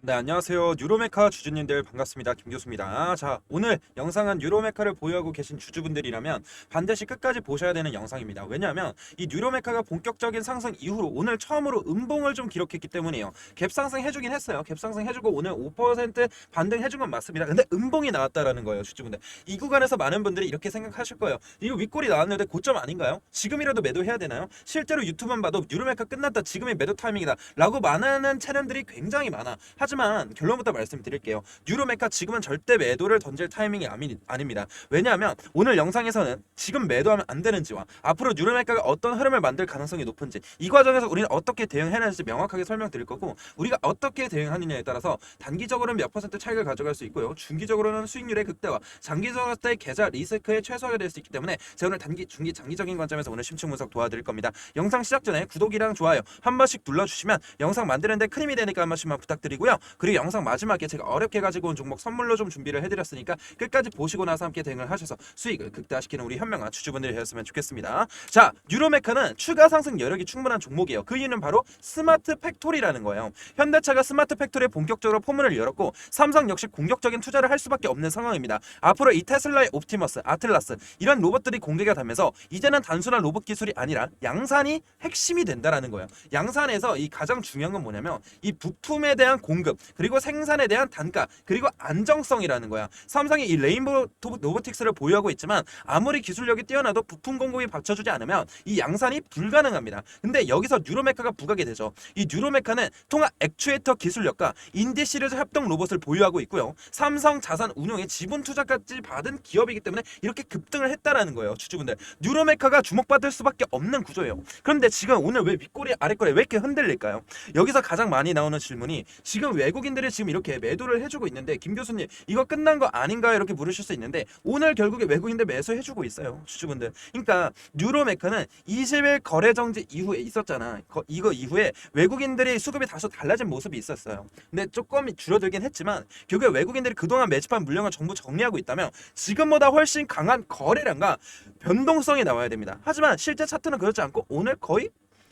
네, 안녕하세요. 뉴로메카 주주님들 반갑습니다. 김교수입니다. 자, 오늘 영상은 뉴로메카를 보유하고 계신 주주분들이라면 반드시 끝까지 보셔야 되는 영상입니다. 왜냐하면 이 뉴로메카가 본격적인 상승 이후로 오늘 처음으로 음봉을 좀 기록했기 때문이에요. 갭 상승 해주긴 했어요. 갭 상승 해주고 오늘 5% 반등 해준 건 맞습니다. 근데 음봉이 나왔다라는 거예요, 주주분들. 이 구간에서 많은 분들이 이렇게 생각하실 거예요. 이거 윗골이 나왔는데 고점 아닌가요? 지금이라도 매도해야 되나요? 실제로 유튜브만 봐도 뉴로메카 끝났다, 지금이 매도 타이밍이다 라고 말하는 채널들이 굉장히 많아. 하지만 결론부터 말씀드릴게요. 뉴로메카 지금은 절대 매도를 던질 타이밍이 아닙니다. 왜냐하면 오늘 영상에서는 지금 매도하면 안 되는지와 앞으로 뉴로메카가 어떤 흐름을 만들 가능성이 높은지, 이 과정에서 우리는 어떻게 대응해야 하는지 명확하게 설명드릴 거고, 우리가 어떻게 대응하느냐에 따라서 단기적으로는 몇 퍼센트 차익을 가져갈 수 있고요, 중기적으로는 수익률의 극대화, 장기적으로 때 계좌 리스크의 최소화가 될 수 있기 때문에 제가 오늘 단기, 중기, 장기적인 관점에서 오늘 심층 분석 도와드릴 겁니다. 영상 시작 전에 구독이랑 좋아요 한 번씩 눌러주시면 영상 만드는데 큰 힘이 되니까 한 번씩만 부탁드리고요. 그리고 영상 마지막에 제가 어렵게 가지고 온 종목 선물로 좀 준비를 해드렸으니까 끝까지 보시고 나서 함께 대응을 하셔서 수익을 극대화시키는 우리 현명한 주주분들이 되었으면 좋겠습니다. 자, 뉴로메카는 추가 상승 여력이 충분한 종목이에요. 그 이유는 바로 스마트 팩토리라는 거예요. 현대차가 스마트 팩토리에 본격적으로 포문을 열었고, 삼성 역시 공격적인 투자를 할 수밖에 없는 상황입니다. 앞으로 이 테슬라의 옵티머스, 아틀라스 이런 로봇들이 공개가 되면서 이제는 단순한 로봇 기술이 아니라 양산이 핵심이 된다라는 거예요. 양산에서 이 가장 중요한 건 뭐냐면 이 부품에 대한 공급, 그리고 생산에 대한 단가, 그리고 안정성이라는 거야. 삼성이 이 레인보우 로보틱스를 보유하고 있지만 아무리 기술력이 뛰어나도 부품 공급이 받쳐주지 않으면 이 양산이 불가능합니다. 근데 여기서 뉴로메카가 부각이 되죠. 이 뉴로메카는 통합 액추에이터 기술력과 인디 시리즈 협동 로봇을 보유하고 있고요, 삼성 자산 운용에 지분 투자까지 받은 기업이기 때문에 이렇게 급등을 했다라는 거예요. 주주분들, 뉴로메카가 주목받을 수밖에 없는 구조예요. 그런데 지금 오늘 왜 윗꼬리 아랫꼬리 왜 이렇게 흔들릴까요? 여기서 가장 많이 나오는 질문이, 지금 외국인들이 지금 이렇게 매도를 해주고 있는데 김 교수님 이거 끝난 거 아닌가요? 이렇게 물으실 수 있는데, 오늘 결국에 외국인들 매수해주고 있어요, 주주분들. 그러니까 뉴로메카는 20일 거래 정지 이후에 있었잖아. 이거 이후에 외국인들이 수급이 다소 달라진 모습이 있었어요. 근데 조금 줄어들긴 했지만 결국에 외국인들이 그동안 매집한 물량을 전부 정리하고 있다면 지금보다 훨씬 강한 거래량과 변동성이 나와야 됩니다. 하지만 실제 차트는 그렇지 않고 오늘 거의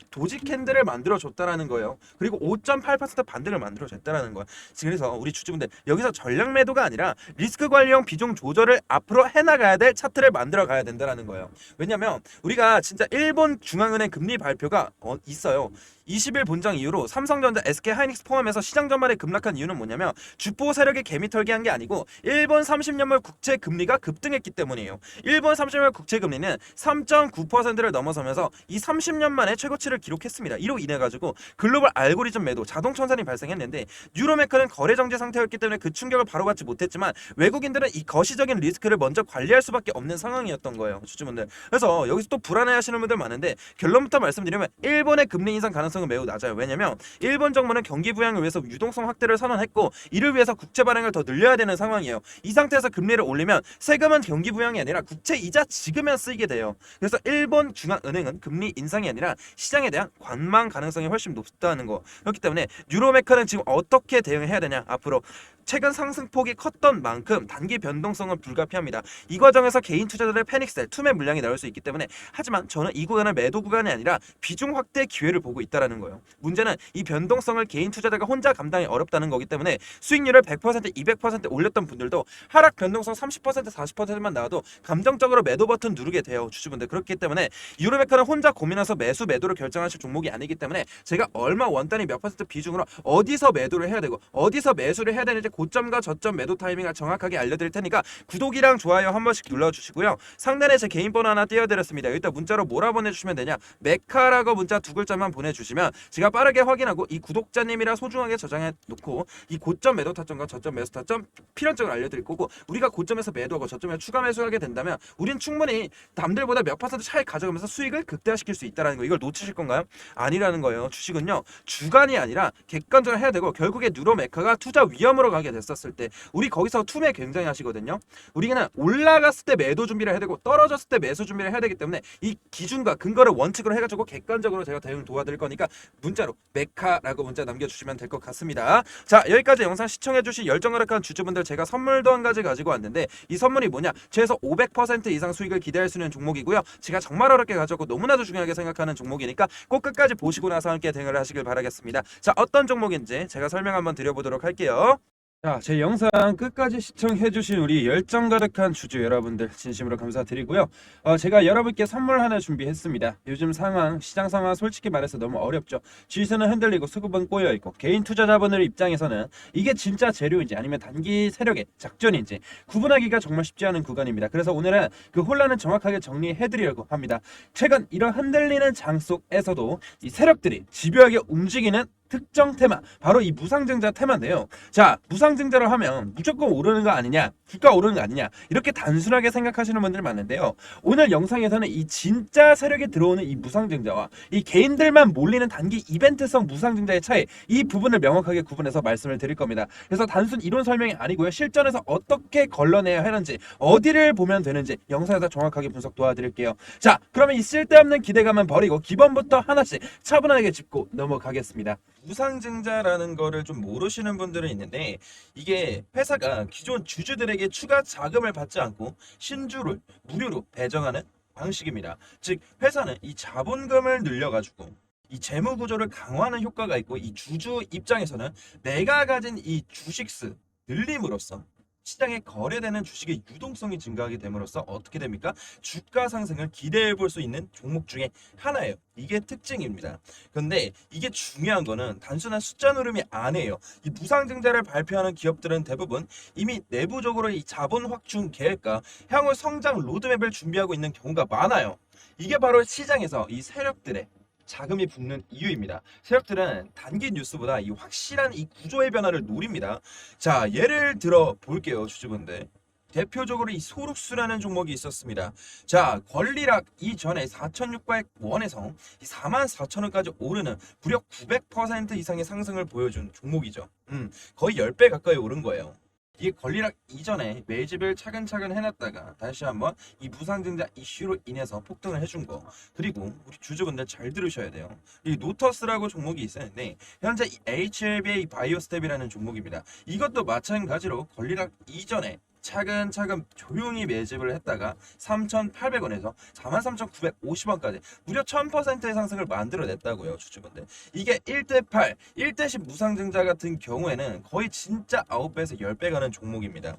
도지 캔들을 만들어줬다라는 거예요. 그리고 5.8% 반등을 만들어줬다라는 거예요. 그래서 우리 주주분들, 여기서 전략 매도가 아니라 리스크 관리형 비중 조절을 앞으로 해나가야 될 차트를 만들어 가야 된다라는 거예요. 왜냐면 우리가 진짜 일본 중앙은행 금리 발표가 있어요. 20일 본장 이후로 삼성전자, SK하이닉스 포함해서 시장 전반에 급락한 이유는 뭐냐면 주포 세력이 개미털기한 게 아니고 일본 30년물 국채 금리가 급등했기 때문이에요. 일본 30년물 국채 금리는 3.9%를 넘어서면서 이 30년 만에 최고치를 기록했습니다. 이로 인해 가지고 글로벌 알고리즘 매도, 자동 청산이 발생했는데, 뉴로메카는 거래 정지 상태였기 때문에 그 충격을 바로 받지 못했지만 외국인들은 이 거시적인 리스크를 먼저 관리할 수밖에 없는 상황이었던 거예요, 주주분들. 그래서 여기서 또 불안해하시는 분들 많은데, 결론부터 말씀드리면 일본의 금리 인상 가능성은 매우 낮아요. 왜냐면 일본 정부는 경기 부양을 위해서 유동성 확대를 선언했고, 이를 위해서 국채 발행을 더 늘려야 되는 상황이에요. 이 상태에서 금리를 올리면 세금은 경기 부양이 아니라 국채 이자 지급에만 쓰이게 돼요. 그래서 일본 중앙은행은 금리 인상이 아니라 시장에 대한 관망 가능성이 훨씬 높다는 거. 그렇기 때문에 뉴로메카는 지금 어떻게 대응해야 되냐, 앞으로 최근 상승폭이 컸던 만큼 단기 변동성은 불가피합니다. 이 과정에서 개인 투자자들의 패닉셀, 투매 물량이 나올 수 있기 때문에, 하지만 저는 이 구간을 매도 구간이 아니라 비중 확대 기회를 보고 있다라는 거예요. 문제는 이 변동성을 개인 투자자가 혼자 감당이 어렵다는 거기 때문에 수익률을 100%, 200% 올렸던 분들도 하락 변동성 30%, 40%만 나와도 감정적으로 매도 버튼 누르게 돼요, 주주분들. 그렇기 때문에 유로메카는 혼자 고민해서 매수 매도를 결정하실 종목이 아니기 때문에 제가 얼마 원단위 몇 퍼센트 비중으로 어디서 매도를 해야 되고 어디서 매수를 해야 되는지 고점과 저점 매도 타이밍을 정확하게 알려드릴 테니까 구독이랑 좋아요 한 번씩 눌러주시고요. 상단에 제 개인 번호 하나 띄워드렸습니다. 여기다 문자로 뭐라 보내주시면 되냐, 메카라고 문자 두 글자만 보내주시면 제가 빠르게 확인하고 이 구독자님이랑 소중하게 저장해 놓고 이 고점 매도 타점과 저점 매수 타점 필연적으로 알려드릴 거고, 우리가 고점에서 매도하고 저점에 추가 매수하게 된다면 우린 충분히 남들보다 몇 퍼센트 차익 가져가면서 수익을 극대화시킬 수 있다는 거. 이걸 놓치실 건가요? 아니라는 거예요. 주식은요, 주간이 아니라 객관적으로 해야 되고, 결국에 뉴로메카가 투자 위험으로 가게 올라가게 됐었을 때 우리 거기서 투매 굉장히 하시거든요. 우리는 올라갔을 때 매도 준비를 해야 되고 떨어졌을 때 매수 준비를 해야 되기 때문에 이 기준과 근거를 원칙으로 해가지고 객관적으로 제가 대응 도와드릴 거니까 문자로 메카라고 문자 남겨주시면 될 것 같습니다. 자, 여기까지 영상 시청해주신 열정가득한 주주분들 제가 선물도 한 가지 가지고 왔는데 이 선물이 뭐냐, 최소 500% 이상 수익을 기대할 수 있는 종목이고요. 제가 정말 어렵게 가져왔고 너무나도 중요하게 생각하는 종목이니까 꼭 끝까지 보시고 나서 함께 대응을 하시길 바라겠습니다. 자, 어떤 종목인지 제가 설명 한번 드려보도록 할게요. 자, 제 영상 끝까지 시청해주신 우리 열정 가득한 주주 여러분들 진심으로 감사드리고요. 제가 여러분께 선물 하나 준비했습니다. 요즘 상황, 시장 상황 솔직히 말해서 너무 어렵죠. 지수는 흔들리고 수급은 꼬여있고 개인 투자자분들 입장에서는 이게 진짜 재료인지 아니면 단기 세력의 작전인지 구분하기가 정말 쉽지 않은 구간입니다. 그래서 오늘은 그 혼란을 정확하게 정리해드리려고 합니다. 최근 이런 흔들리는 장 속에서도 이 세력들이 집요하게 움직이는 특정 테마, 바로 이 무상증자 테마인데요. 자, 무상증자를 하면 무조건 오르는 거 아니냐, 주가 오르는 거 아니냐, 이렇게 단순하게 생각하시는 분들 많은데요. 오늘 영상에서는 이 진짜 세력이 들어오는 이 무상증자와 이 개인들만 몰리는 단기 이벤트성 무상증자의 차이, 이 부분을 명확하게 구분해서 말씀을 드릴 겁니다. 그래서 단순 이론 설명이 아니고요, 실전에서 어떻게 걸러내야 하는지, 어디를 보면 되는지 영상에서 정확하게 분석 도와드릴게요. 자, 그러면 이 쓸데없는 기대감은 버리고 기본부터 하나씩 차분하게 짚고 넘어가겠습니다. 무상증자라는 거를 좀 모르시는 분들은 있는데, 이게 회사가 기존 주주들에게 추가 자금을 받지 않고 신주를 무료로 배정하는 방식입니다. 즉 회사는 이 자본금을 늘려가지고 이 재무 구조를 강화하는 효과가 있고, 이 주주 입장에서는 내가 가진 이 주식수 늘림으로써 시장에 거래되는 주식의 유동성이 증가하게 됨으로써 어떻게 됩니까? 주가 상승을 기대해 볼 수 있는 종목 중에 하나예요. 이게 특징입니다. 그런데 이게 중요한 거는 단순한 숫자 누름이 아니에요. 이 무상증자를 발표하는 기업들은 대부분 이미 내부적으로 이 자본 확충 계획과 향후 성장 로드맵을 준비하고 있는 경우가 많아요. 이게 바로 시장에서 이 세력들의 자금이 붙는 이유입니다. 세력들은 단기 뉴스보다 이 확실한 이 구조의 변화를 노립니다. 자, 예를 들어 볼게요, 주주분들. 대표적으로 이 소룩수라는 종목이 있었습니다. 자, 권리락 이전에 4,600원에서 44,000원까지 오르는 무려 900% 이상의 상승을 보여준 종목이죠. 거의 10배 가까이 오른 거예요. 이게 권리락 이전에 매집을 차근차근 해놨다가 다시 한번 이 무상증자 이슈로 인해서 폭등을 해준 거. 그리고 우리 주주분들 잘 들으셔야 돼요. 이 노터스라고 종목이 있었는데 현재 이 HLBA 바이오스텝이라는 종목입니다. 이것도 마찬가지로 권리락 이전에 차근차근 조용히 매집을 했다가 3,800원에서 43,950원까지 무려 1000%의 상승을 만들어냈다고요, 주주분들. 이게 1대8, 1대10 무상증자 같은 경우에는 거의 진짜 9배에서 10배 가는 종목입니다.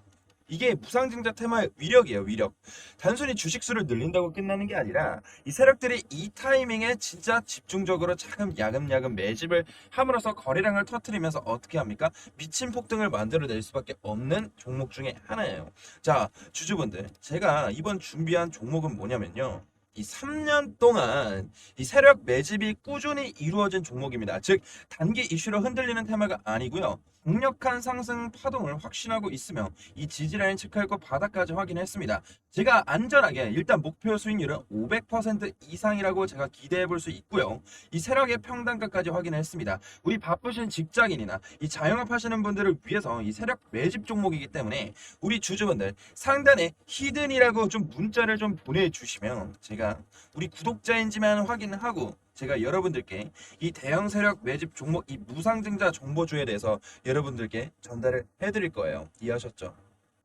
이게 무상증자 테마의 위력이에요, 위력. 단순히 주식수를 늘린다고 끝나는 게 아니라 이 세력들이 이 타이밍에 진짜 집중적으로 야금야금 매집을 함으로써 거래량을 터뜨리면서 어떻게 합니까? 미친 폭등을 만들어낼 수밖에 없는 종목 중에 하나예요. 자, 주주분들, 제가 이번 준비한 종목은 뭐냐면요, 이 3년 동안 이 세력 매집이 꾸준히 이루어진 종목입니다. 즉 단기 이슈로 흔들리는 테마가 아니고요, 강력한 상승 파동을 확신하고 있으며 이 지지라인 체크했고 바닥까지 확인했습니다. 제가 안전하게 일단 목표 수익률은 500% 이상이라고 제가 기대해 볼 수 있고요. 이 세력의 평단가까지 확인했습니다. 우리 바쁘신 직장인이나 이 자영업 하시는 분들을 위해서 이 세력 매집 종목이기 때문에 우리 주주분들 상단에 히든이라고 좀 문자를 좀 보내주시면 제가 우리 구독자인지만 확인하고 제가 여러분들께 이 대형 세력 매집 종목, 이 무상증자 정보주에 대해서 여러분들께 전달을 해드릴 거예요. 이해하셨죠?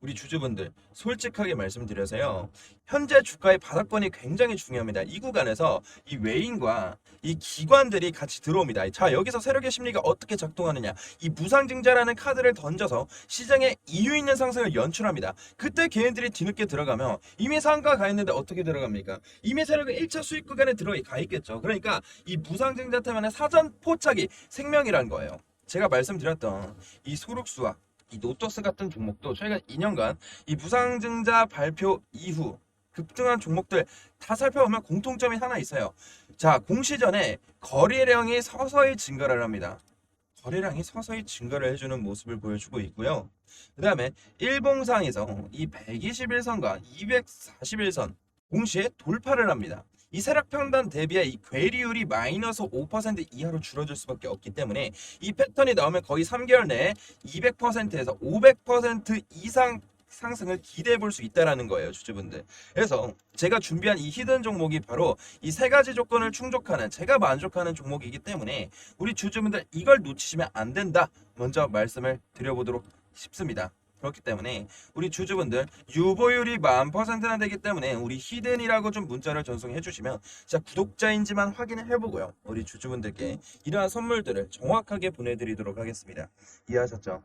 우리 주주분들 솔직하게 말씀드려서요, 현재 주가의 바닥권이 굉장히 중요합니다. 이 구간에서 이 외인과 이 기관들이 같이 들어옵니다. 자, 여기서 세력의 심리가 어떻게 작동하느냐, 이 무상증자라는 카드를 던져서 시장에 이유 있는 상승을 연출합니다. 그때 개인들이 뒤늦게 들어가면 이미 상가 가 있는데 어떻게 들어갑니까? 이미 세력은 1차 수익 구간에 가 있겠죠. 그러니까 이 무상증자 때문에 사전 포착이 생명이라는 거예요. 제가 말씀드렸던 이 소룩수와 이 노토스 같은 종목도 최근 2년간 이 무상증자 발표 이후 급등한 종목들 다 살펴보면 공통점이 하나 있어요. 자, 공시 전에 거래량이 서서히 증가를 합니다. 거래량이 서서히 증가를 해주는 모습을 보여주고 있고요. 그 다음에 일봉상에서 이 121선과 241선 동시에 돌파를 합니다. 이 세력 평단 대비해 이 괴리율이 마이너스 5% 이하로 줄어들 수밖에 없기 때문에 이 패턴이 나오면 거의 3개월 내에 200%에서 500% 이상 상승을 기대해 볼 수 있다라는 거예요, 주주분들. 그래서 제가 준비한 이 히든 종목이 바로 이 세 가지 조건을 충족하는, 제가 만족하는 종목이기 때문에 우리 주주분들 이걸 놓치시면 안 된다. 먼저 말씀을 드려보도록 싶습니다. 그렇기 때문에 우리 주주분들 유보율이 10,000%나 되기 때문에 우리 히든이라고 좀 문자를 전송해 주시면 진짜 구독자인지만 확인을 해보고요. 우리 주주분들께 이러한 선물들을 정확하게 보내드리도록 하겠습니다. 이해하셨죠?